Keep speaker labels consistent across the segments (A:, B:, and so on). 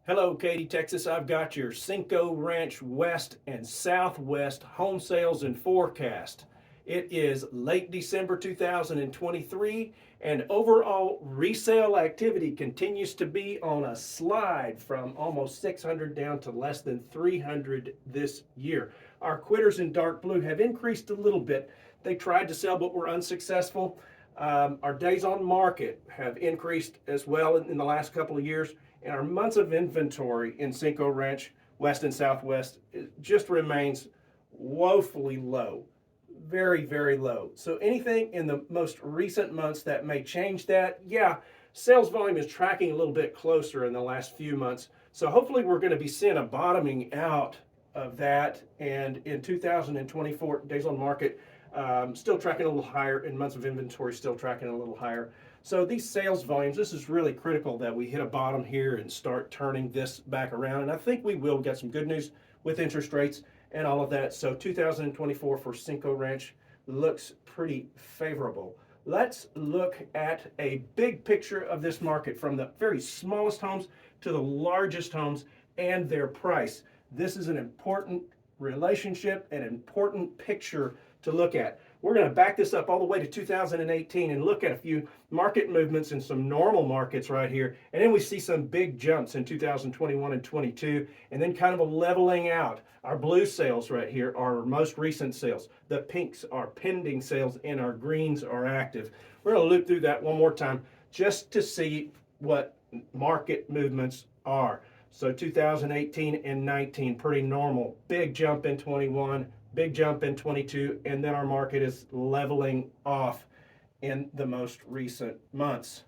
A: Hello, Katy, Texas. I've got your Cinco Ranch West and Southwest home sales and forecast. It is late December 2023, and overall resale activity continues to be on a slide from almost 600 down to less than 300 this year. Our quitters in dark blue have increased a little bit. They tried to sell but were unsuccessful. Our days on market have increased as well in the last couple of years, and our months of inventory in Cinco Ranch, West and Southwest, just remains woefully low. Very, very low. So anything in the most recent months that may change that, yeah, sales volume is tracking a little bit closer in the last few months. So hopefully we're going to be seeing a bottoming out of that. And in 2024, days on market, still tracking a little higher, and months of inventory still tracking a little higher. So these sales volumes, this is really critical that we hit a bottom here and start turning this back around. And I think we will get some good news with interest rates and all of that. So 2024 for Cinco Ranch looks pretty favorable. Let's look at a big picture of this market from the very smallest homes to the largest homes and their price. This is an important relationship, an important picture to look at. We're going to back this up all the way to 2018 and look at a few market movements in some normal markets right here. And then we see some big jumps in 2021 and 22, and then kind of a leveling out. Our blue sales right here are our most recent sales. The pinks are pending sales, and our greens are active. We're going to loop through that one more time just to see what market movements are. So 2018 and 19, pretty normal. Big jump in 21. Big jump in 22, and then our market is leveling off in the most recent months.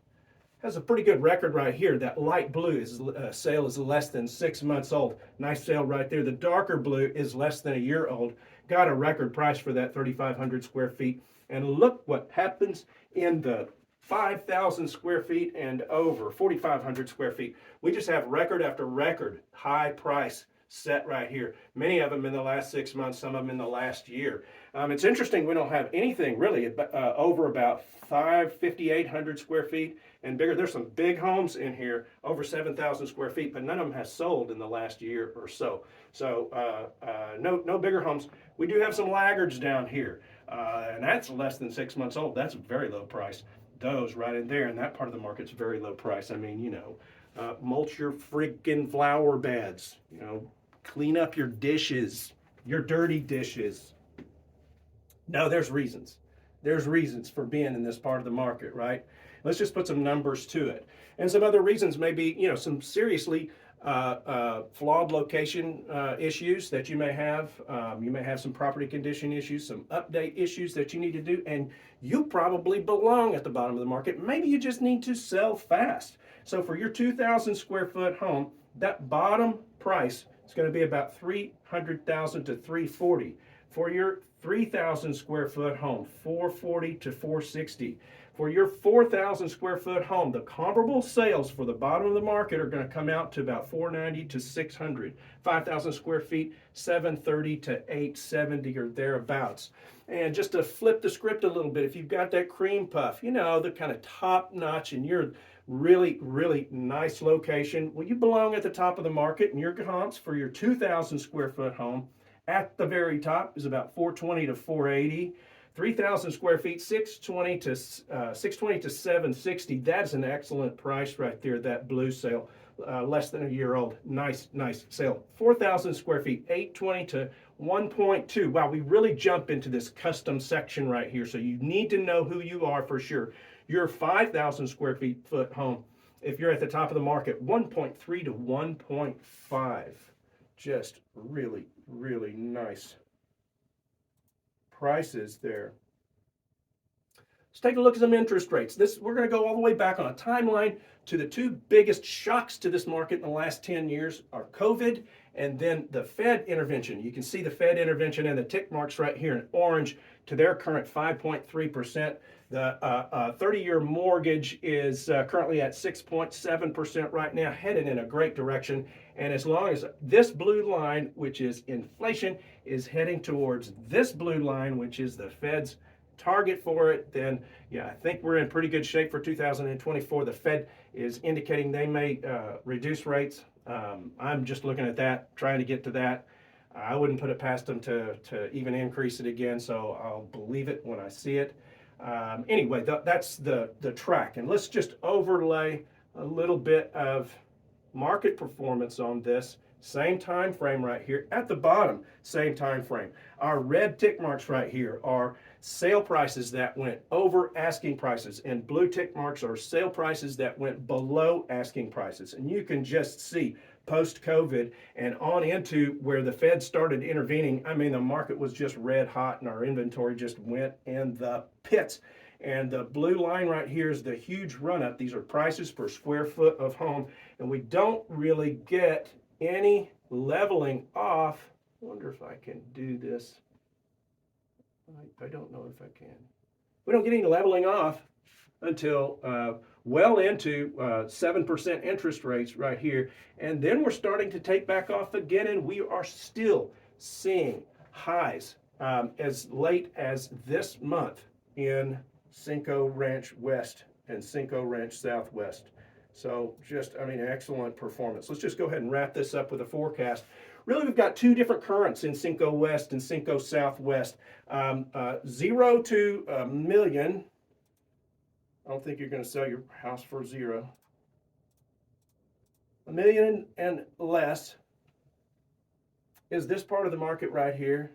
A: Has a pretty good record right here. That light blue is sale is less than 6 months old. Nice sale right there. The darker blue is less than a year old. Got a record price for that 3,500 square feet. And look what happens in the 5,000 square feet and over, 4,500 square feet. We just have record after record high price set right here. Many of them in the last 6 months, some of them in the last year. It's interesting we don't have anything really over about 5,800 square feet and bigger. There's some big homes in here over 7,000 square feet, but none of them has sold in the last year or so. So no bigger homes. We do have some laggards down here, and that's less than 6 months old. That's a very low price. Those right in there, and that part of the market's very low price. I mean, mulch your freaking flower beds, clean up your dishes, your dirty dishes. No, there's reasons. There's reasons for being in this part of the market, right? Let's just put some numbers to it. And some other reasons may be, some seriously flawed location issues that you may have. You may have some property condition issues, some update issues that you need to do, and you probably belong at the bottom of the market. Maybe you just need to sell fast. So for your 2,000 square foot home, that bottom price is going to be about $300,000 to $340,000. For your 3,000 square foot home, $440,000 to $460,000. For your 4,000 square foot home, the comparable sales for the bottom of the market are going to come out to about $490,000 to $600,000. 5,000 square feet, $730,000 to $870,000 or thereabouts. And just to flip the script a little bit, if you've got that cream puff, the kind of top notch, and you're really, really nice location, well, you belong at the top of the market, and your comps for your 2,000 square foot home at the very top is about $420,000 to $480,000. 3,000 square feet, $620,000 to $760,000. That's an excellent price right there. That blue sale, less than a year old. Nice sale. 4,000 square feet, $820,000 to $1.2. Wow, we really jump into this custom section right here. So you need to know who you are for sure. Your 5,000 square foot home, if you're at the top of the market, 1.3 to 1.5. Just really, really nice prices there. Let's take a look at some interest rates. We're going to go all the way back on a timeline to the two biggest shocks to this market in the last 10 years are COVID and then the Fed intervention. You can see the Fed intervention and the tick marks right here in orange to their current 5.3%. The 30-year mortgage is currently at 6.7% right now, headed in a great direction. And as long as this blue line, which is inflation, is heading towards this blue line, which is the Fed's target for it, then yeah, I think we're in pretty good shape for 2024. The Fed is indicating they may reduce rates I'm just looking at that, trying to get to that. I wouldn't put it past them to even increase it again, so I'll believe it when I see it. Anyway, that's the track, and let's just overlay a little bit of market performance on this. Same time frame right here at the bottom, same time frame. Our red tick marks right here are sale prices that went over asking prices, and blue tick marks are sale prices that went below asking prices. And you can just see post-COVID and on into where the Fed started intervening, I mean, the market was just red hot and our inventory just went in the pits. And the blue line right here is the huge run up. These are prices per square foot of home, and we don't really get any leveling off. I wonder if I can do this. I don't know if I can. We don't get any leveling off until well into 7% interest rates right here. And then we're starting to take back off again, and we are still seeing highs as late as this month in Cinco Ranch West and Cinco Ranch Southwest. So just, I mean, excellent performance. Let's just go ahead and wrap this up with a forecast. Really, we've got two different currents in Cinco West and Cinco Southwest. 0 to a million. I don't think you're going to sell your house for zero. $1 million and less is this part of the market right here.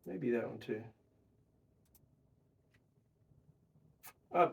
A: Maybe that one too.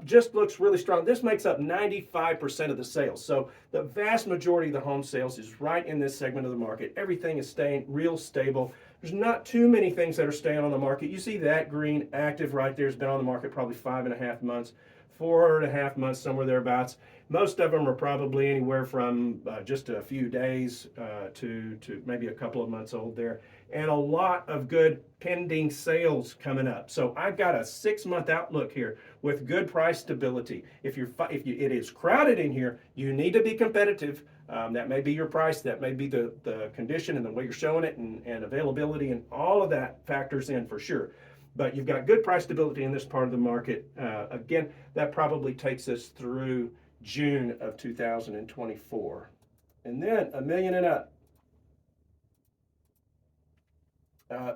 A: Just looks really strong. This makes up 95% of the sales. So the vast majority of the home sales is right in this segment of the market. Everything is staying real stable. There's not too many things that are staying on the market. You see that green active right there has been on the market probably 5.5 months, 4.5 months, somewhere thereabouts. Most of them are probably anywhere from just a few days to maybe a couple of months old there. And a lot of good pending sales coming up. So I've got a 6-month outlook here with good price stability. If it is crowded in here, you need to be competitive. That may be your price, that may be the condition and the way you're showing it, and availability, and all of that factors in for sure. But you've got good price stability in this part of the market. Again, that probably takes us through June of 2024. And then $1 million and up.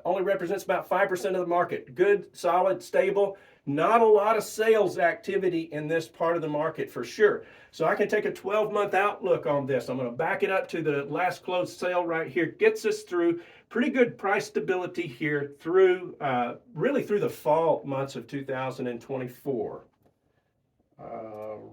A: Only represents about 5% of the market. Good, solid, stable. Not a lot of sales activity in this part of the market for sure. So I can take a 12-month outlook on this. I'm going to back it up to the last closed sale right here. Gets us through pretty good price stability here through, really through the fall months of 2024.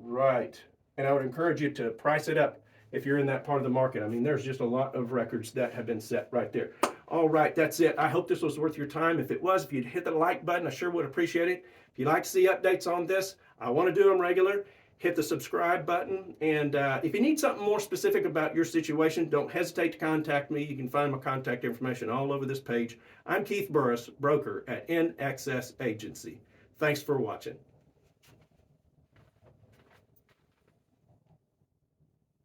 A: Right. And I would encourage you to price it up if you're in that part of the market. I mean, there's just a lot of records that have been set right there. All right, that's it. I hope this was worth your time. If it was, if you'd hit the like button, I sure would appreciate it. If you'd like to see updates on this, I want to do them regular. Hit the subscribe button. And if you need something more specific about your situation, don't hesitate to contact me. You can find my contact information all over this page. I'm Keith Burris, broker at NXS Agency. Thanks for watching.